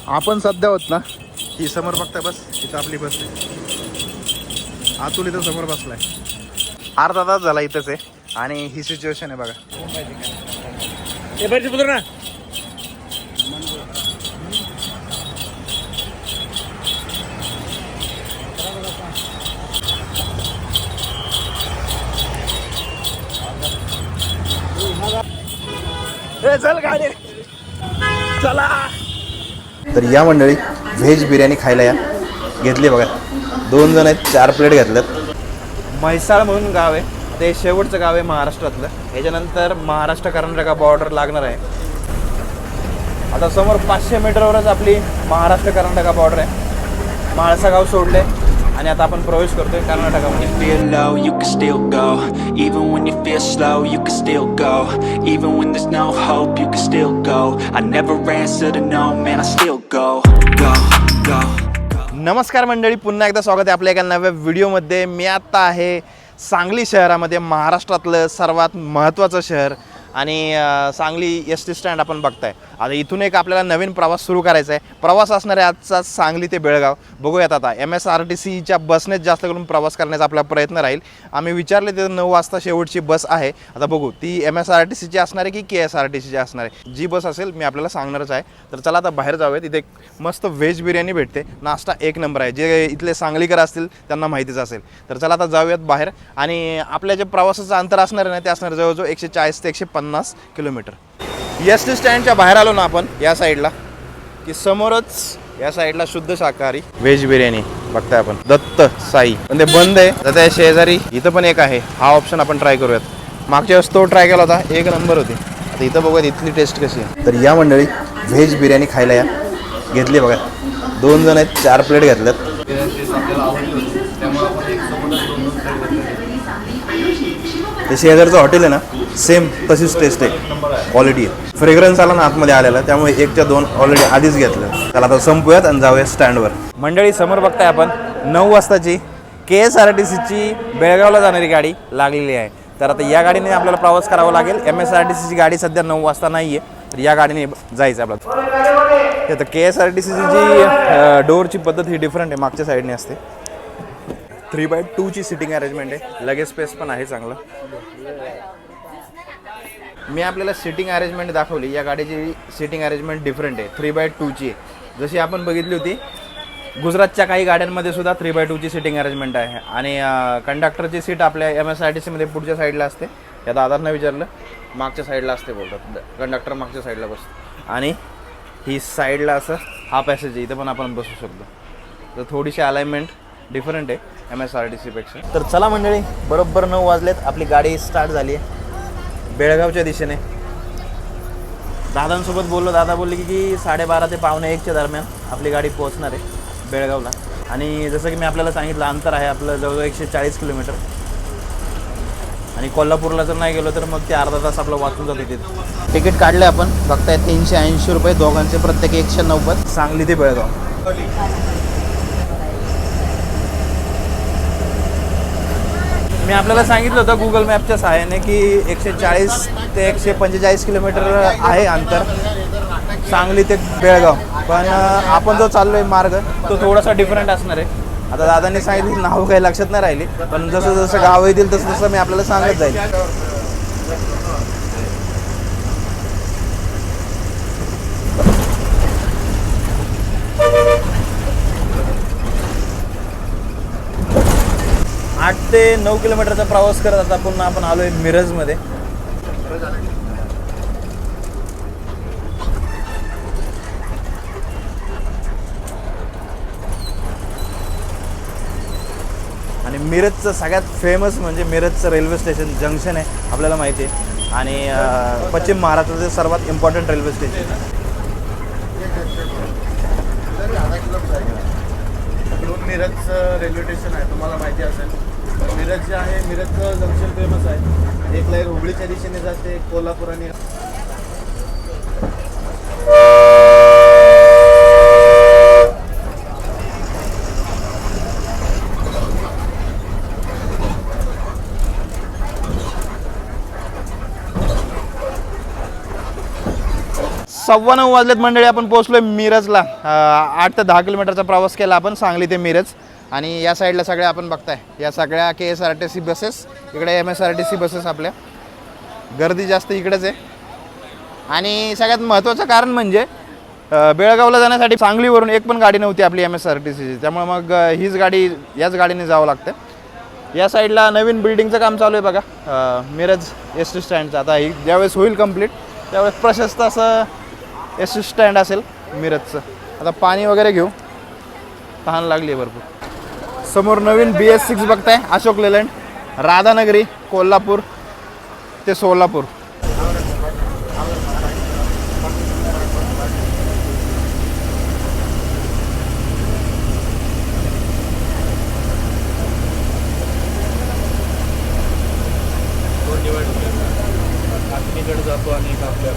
आपण सध्या होत ना, ही समोर बघता बस, इथं आपली बस आहे. आतून इथं समोर बसलाय. अर्धा तास झाला इथंच आहे आणि ही सिच्युएशन आहे बघा. ना चल गाडी चला. तर या मंडळी व्हेज बिर्याणी खायला या. घेतली बघा, 2 जण आहेत, 4 प्लेट घेतल्यात. म्हैसाळ म्हणून गाव आहे, ते शेवटचं गाव आहे महाराष्ट्रातलं. ह्याच्यानंतर महाराष्ट्र कर्नाटका बॉर्डर लागणार आहे. आता समोर 500 मीटरवरच आपली महाराष्ट्र कर्नाटका बॉर्डर आहे. म्हाळसा गाव सोडले आणि आता आपण प्रवेश करतोय कर्नाटकामध्ये. Feel low, you can still go. Even when you feel slow, you can still go. Even when there's no hope, you can still go. I never answer to no, man, I still go. Go, go. नमस्कार मंडळी, पुन्हा एकदा स्वागत आहे आपल्या एका नव्या व्हिडिओमध्ये. मी आत्ता आहे सांगली शहरामध्ये, महाराष्ट्रातलं सर्वात महत्त्वाचं शहर. आणि सांगली एस टी स्टँड आपण बघताय. आता इथून एक आपल्याला नवीन प्रवास सुरू करायचा आहे. प्रवास असणार आहे आजचा सांगली ते बेळगाव. बघूयात आता MSRTCच्या बसनेच जास्त करून प्रवास करण्याचा आपला प्रयत्न राहील. आम्ही विचारले तर 9 वाजता शेवटची बस आहे. आता बघू ती MSRTCची असणार आहे की KSRTCची असणार आहे. जी बस असेल मी आपल्याला सांगणारच आहे. तर चला आता बाहेर जाऊयात. इथे मस्त व्हेज बिर्याणी भेटते, नाश्ता एक नंबर आहे. जे इथले सांगलीकर असतील त्यांना माहितीच असेल. तर चला आता जाऊयात बाहेर. आणि आपल्या जे प्रवासाचं अंतर असणार आहे ना, ते असणार जवळजवळ 140 ते 150 किलोमीटर. एस टी स्टँडच्या बाहेर आलो ना आपण या साईडला, की समोरच या साईडला शुद्ध शाकाहारी व्हेज बिर्याणी बघताय आपण, दत्त साई. पण ते बंद आहे. तर त्या शेजारी इथं पण एक आहे. हा ऑप्शन आपण ट्राय करूयात. मागच्या वेळेस तो ट्राय केला होता, एक नंबर होती. आता इथं बघूयात इथली टेस्ट कशी आहे. तर या मंडळी व्हेज बिर्याणी खायला या. घेतली बघा, 2 जण आहेत, 4 प्लेट घेतल्यात. ते शेजारचं हॉटेल आहे ना, सेम तशीच टेस्ट आहे, क्वालिटी आहे. फ्रेग्रन्स आला ना आतमध्ये आलेला, त्यामुळे 1 ते 2 ऑलरेडी आधीच घेतलं. त्याला आता संपूयात आणि जाऊया स्टँडवर. मंडळी समोर बघताय आपण 9 वाजताची KSRTCची बेळगावला जाणारी गाडी लागलेली आहे. तर आता या गाडीने आपल्याला प्रवास करावा लागेल. MSRTCची गाडी सध्या 9 वाजता नाही आहे, तर या गाडीने जायचं आपल्याला. तर KSRTCची जी डोअरची पद्धत ही डिफरंट आहे, मागच्या साईडने असते. 3x2ची सिटिंग अरेंजमेंट आहे, लगेज स्पेस पण आहे चांगलं. मी आपल्याला सिटिंग अरेंजमेंट दाखवली. या गाडीची सिटिंग अरेंजमेंट डिफरंट आहे, 3x2ची आहे. जशी आपण बघितली होती गुजरातच्या काही गाड्यांमध्ये सुद्धा 3x2ची सिटिंग अरेंजमेंट आहे. आणि कंडक्टरची सीट आपल्या MSRTCमध्ये पुढच्या साईडला असते. या दादांना विचारलं, मागच्या साईडला असते बोलतात. कंडक्टर मागच्या साईडला बसतो आणि ही साईडला असं हा पॅसेज आहे, इथं पण आपण बसू शकतो. तर थोडीशी अलाइनमेंट डिफरंट आहे MSRTCपेक्षा. तर चला मंडळी, बरोबर 9 वाजलेत, आपली गाडी स्टार्ट झाली आहे बेळगावच्या दिशेने. दादांसोबत बोललो, दादा बोलले की 12:30 ते 1:45च्या दरम्यान आपली गाडी पोहोचणार आहे बेळगावला. आणि जसं की मी आपल्याला सांगितलं, अंतर आहे आपलं जवळजवळ 140 किलोमीटर. आणि कोल्हापूरला जर नाही गेलो तर मग ते अर्धा तास आपलं वाचून जातं तिथे. तिकीट काढले आपण, बघताय 380 रुपये दोघांचे, प्रत्येक 190, सांगली ते बेळगाव. मी आपल्याला सांगितलं होतं गुगल मॅपच्या सहाय्याने की 140 ते 145 किलोमीटर आहे अंतर सांगली ते बेळगाव. पण आपण जो चाललो आहे मार्ग तो थोडासा डिफरंट असणार आहे. आता दादांनी सांगितलं, नाव काही लक्षात नाही राहिली, पण जसं जसं गाव येतील तसं तसं मी आपल्याला सांगत जाईल. 8 ते 9 किलोमीटरचा प्रवास करत आता पुन्हा आपण आलो आहे मिरजमध्ये. आणि मिरजचं सगळ्यात फेमस म्हणजे मिरजचं रेल्वे स्टेशन जंक्शन आहे, आपल्याला माहिती आहे. आणि पश्चिम महाराष्ट्राचं सर्वात इम्पॉर्टंट रेल्वे स्टेशन. मिरजचं रेल्वे स्टेशन आहे, तुम्हाला माहिती असेल. मिरज जे आहे, मिरजचं जंक्शन फेमस आहे. एक लाईन हुबळीच्या दिशेने जाते, कोल्हापूर आणि 9:15 वाजलेत मंडळी. आपण पोहोचलोय मिरजला. 8 ते 10 किलोमीटरचा प्रवास केला आपण सांगली ते मिरज. आणि या साईडला सगळ्या आपण बघताय या सगळ्या KSRTC बसेस, इकडे MSRTC बसेस. आपल्या गर्दी जास्त इकडेच आहे. आणि सगळ्यात महत्त्वाचं कारण म्हणजे बेळगावला जाण्यासाठी सांगलीवरून एक पण गाडी नव्हती आपली MSRTCची. त्यामुळे मग याच गाडीने जावं लागतं. या साईडला नवीन बिल्डिंगचं काम चालू आहे बघा, मिरज ST स्टँडचं. आता ही ज्यावेळेस होईल कंप्लीट त्यावेळेस प्रशस्त असं ST स्टँड असेल मिरजचं. आता पाणी वगैरे घेऊ, तहान लागली आहे भरपूर. समोर नवीन BS6 बघताय, अशोक लेलँड, राधानगरी, कोल्हापूर ते सोलापूर. जातो आणि आपल्या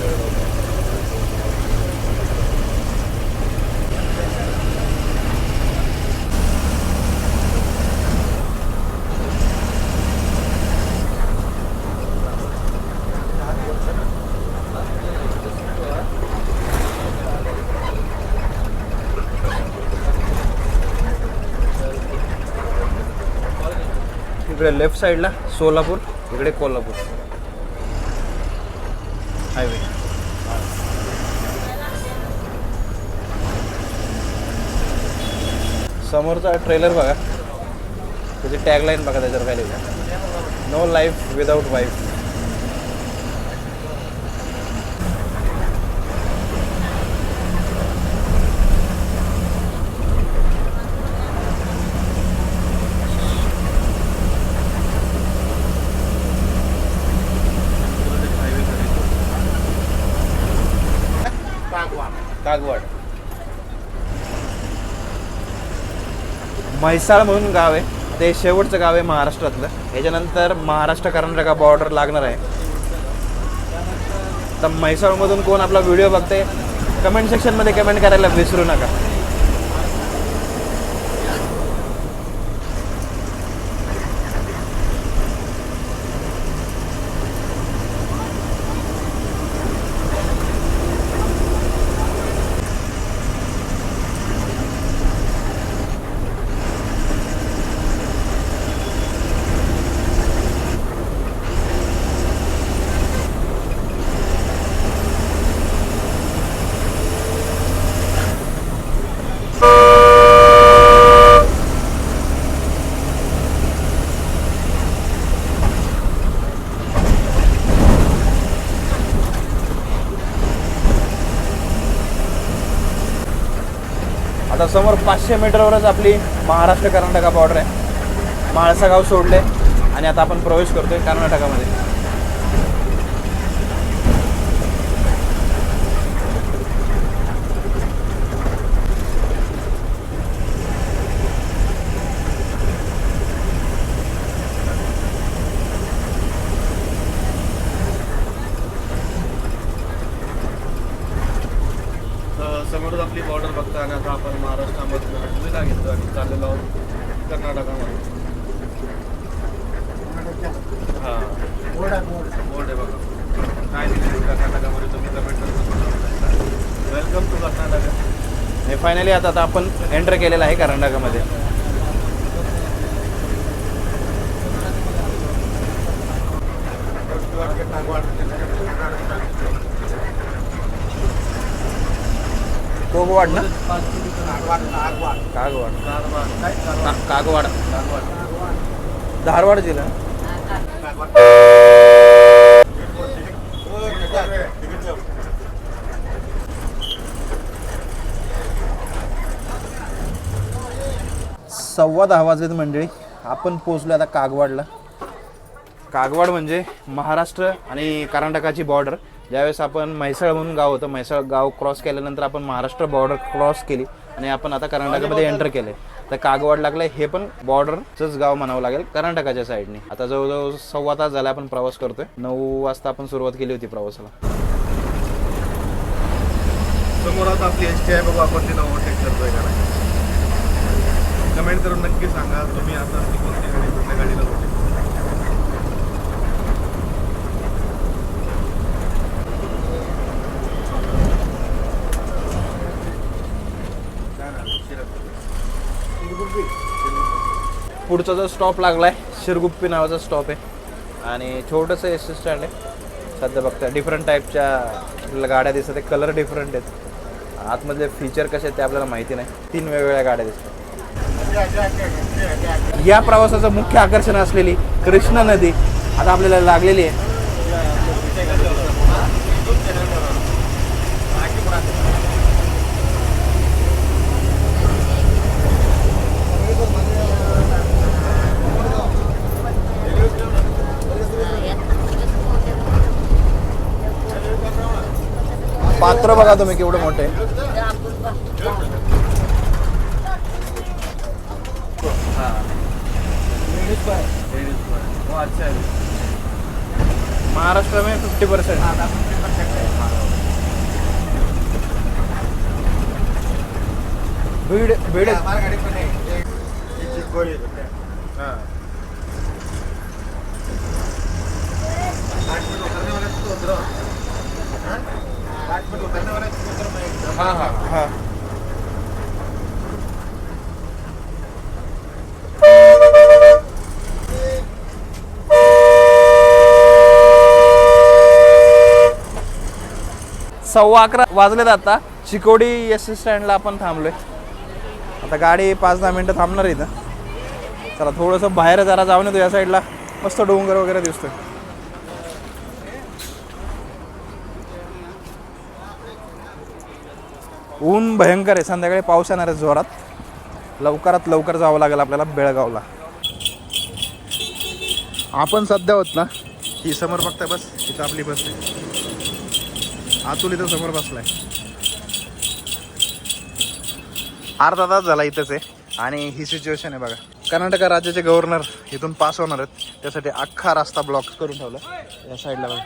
इकडे लेफ्ट साईडला सोलापूर, इकडे कोल्हापूर हायवे. समोरचा ट्रेलर बघा, त्याची टॅगलाईन बघा, त्याच्यावर काय लिहिलं, no life without wife. Kagwad Mhaisal म्हणून गाव आहे, ते शेवटचं गाव आहे महाराष्ट्रातलं. याच्यानंतर महाराष्ट्र कर्नाटक बॉर्डर लागणार आहे. तर म्हैसाळमधून कोण आपला व्हिडिओ बघते कमेंट सेक्शनमध्ये कमेंट करायला विसरू नका. आता समोर 500 मीटरवरच आपली महाराष्ट्र कर्नाटक बॉर्डर आहे. माळसा गाव सोडले आणि आता आपण प्रवेश करतोय कर्नाटकामध्ये. समोरच आपली बॉर्डर बघता आणि आता आपण महाराष्ट्रामध्ये हटवीला घेतो आणि चाललेलो आहोत कर्नाटकामध्ये. हां बोर्ड आहे बघा, काय दिलं कर्नाटकामध्ये तुम्ही कमेंट करू. Welcome to Karnataka. हे फायनली आता आपण एंटर केलेलं आहे कर्नाटकामध्ये. कोगवाड ना, कागवाड धारवाड जिल्हा. सव्वा 10 वाजलेत मंडळी. आपण पोहोचलो आता कागवाडला. कागवाड म्हणजे महाराष्ट्र आणि कर्नाटकाची बॉर्डर. ज्यावेळेस आपण म्हैसाळ म्हणून गाव होतं, म्हैसाळ गाव क्रॉस केल्यानंतर आपण महाराष्ट्र बॉर्डर क्रॉस केली आणि आपण आता कर्नाटकामध्ये एंटर केले. तर कागवाड लागलं, हे पण बॉर्डरचंच गाव म्हणावं लागेल कर्नाटकाच्या साईडने. आता जवळजवळ सव्वा तास झाला आपण प्रवास करतोय. 9 वाजता आपण सुरुवात केली होती प्रवासाला. समोर आता आपली ST आहे बघू, आपण तिला ओव्हरटेक करतोय का नाही कमेंट करून नक्की सांगा. तुम्ही आता कोणती गाडी कुठल्या गाडीला ओव्हरटेक. पुढचा जो स्टॉप लागलाय शिरगुप्पी नावाचा स्टॉप आहे आणि छोटंसं एस टी स्टँड आहे. सध्या बघता डिफरंट टाईपच्या आपल्याला गाड्या दिसतात, ते कलर डिफरंट आहेत. आतमधले फीचर कसे आहेत ते आपल्याला माहिती नाही. 3 वेगवेगळ्या गाड्या दिसतात. या प्रवासाचं मुख्य आकर्षण असलेली कृष्णा नदी आता आपल्याला लागलेली आहे. पात्र बघा तुम्ही केवढं मोठे आहे. महाराष्ट्र में 50%. भीड़ भीड़ हाँ हाँ हाँ. सव्वा 11 वाजलेत आता. चिकोडी एस टी स्टँडला आपण थांबलोय. आता गाडी 5-10 मिनटं थांबणार आहे इथं. चला थोडंसं बाहेर जरा जाऊन येतो. या साईडला मस्त डोंगर वगैरे दिसतोय. ऊन भयंकर आहे. संध्याकाळी पाऊस येणार आहे जोरात. लवकरात लवकर जावं लागेल आपल्याला बेळगावला. आपण सध्या होत ना ही समोर बघताय बस, इथं आपली बस आहे. आतुल इथं समोर बसलाय. अर्धा तास झाला इथंच आहे आणि ही सिच्युएशन आहे बघा. कर्नाटक राज्याचे गव्हर्नर इथून पास होणार आहेत, त्यासाठी अख्खा रस्ता ब्लॉक करून ठेवला या साईडला बघा.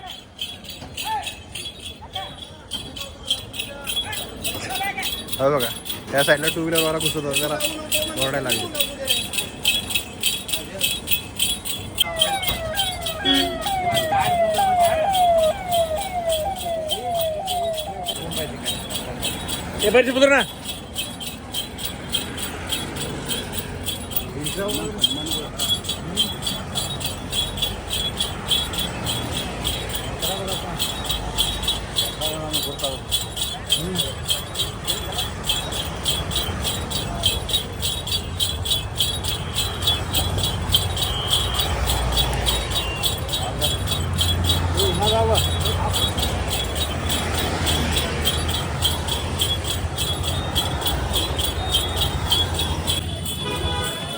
हो बघा त्या साईडला 2 व्हीलरवाला घुसत होता, जरा ओरडायला लागली.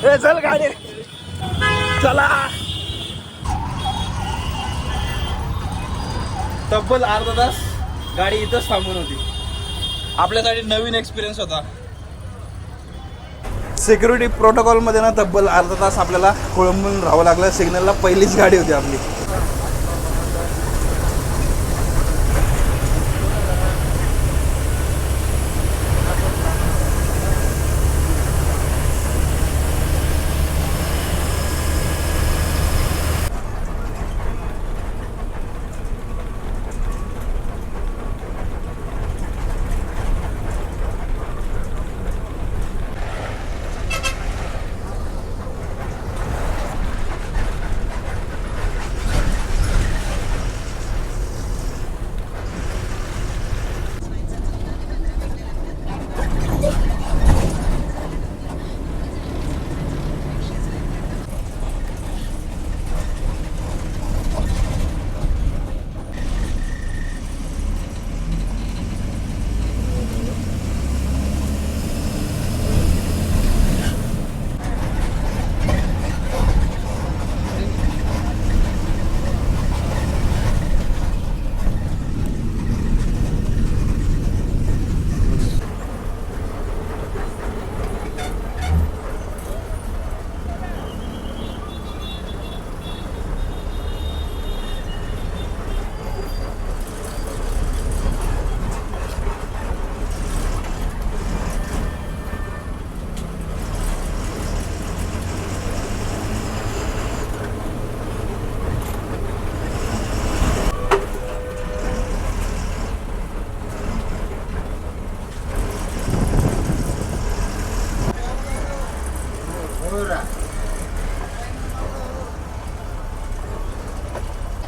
ना चल गाडी चला. तब्बल अर्धा तास गाडी इथंच थांबून होती. आपल्यासाठी नवीन एक्सपिरियन्स होता. सिक्युरिटी प्रोटोकॉल मध्ये ना तब्बल अर्धा तास आपल्याला खोळंबून राहावं लागलं. सिग्नलला पहिलीच गाडी होती आपली.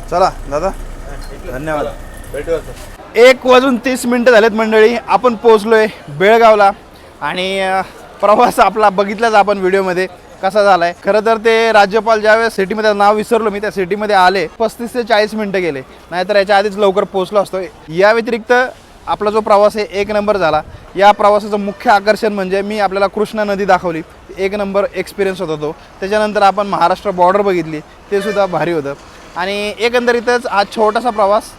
चला दादा, धन्यवाद. भेटूया सर. 1:30 झालेत मंडळी. आपण पोहोचलोय बेळगावला आणि प्रवास आपला बघितलाच आपण व्हिडिओमध्ये कसा झालाय. खरं तर ते राज्यपाल ज्यावेळेस सिटीमध्ये नाव विसरलो मी, त्या सिटीमध्ये आले 35 ते 40 मिनटं गेले, नाहीतर याच्या आधीच लवकर पोहोचलो असतो. या व्यतिरिक्त आपला जो प्रवास आहे 1 नंबर झाला. या प्रवासाचं मुख्य आकर्षण म्हणजे मी आपल्याला कृष्णा नदी दाखवली, 1 नंबर एक्सपिरियन्स होता तो. त्याच्यानंतर आपण महाराष्ट्र बॉर्डर बघितली, ते सुद्धा भारी होतं. आणि एकंदरीतच हा छोटासा प्रवास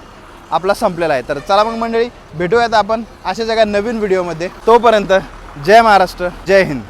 आपला संपलेला आहे. तर चला मग मंडळी, भेटूयात आपण अशाच एका नवीन व्हिडिओमध्ये. तोपर्यंत जय महाराष्ट्र, जय हिंद.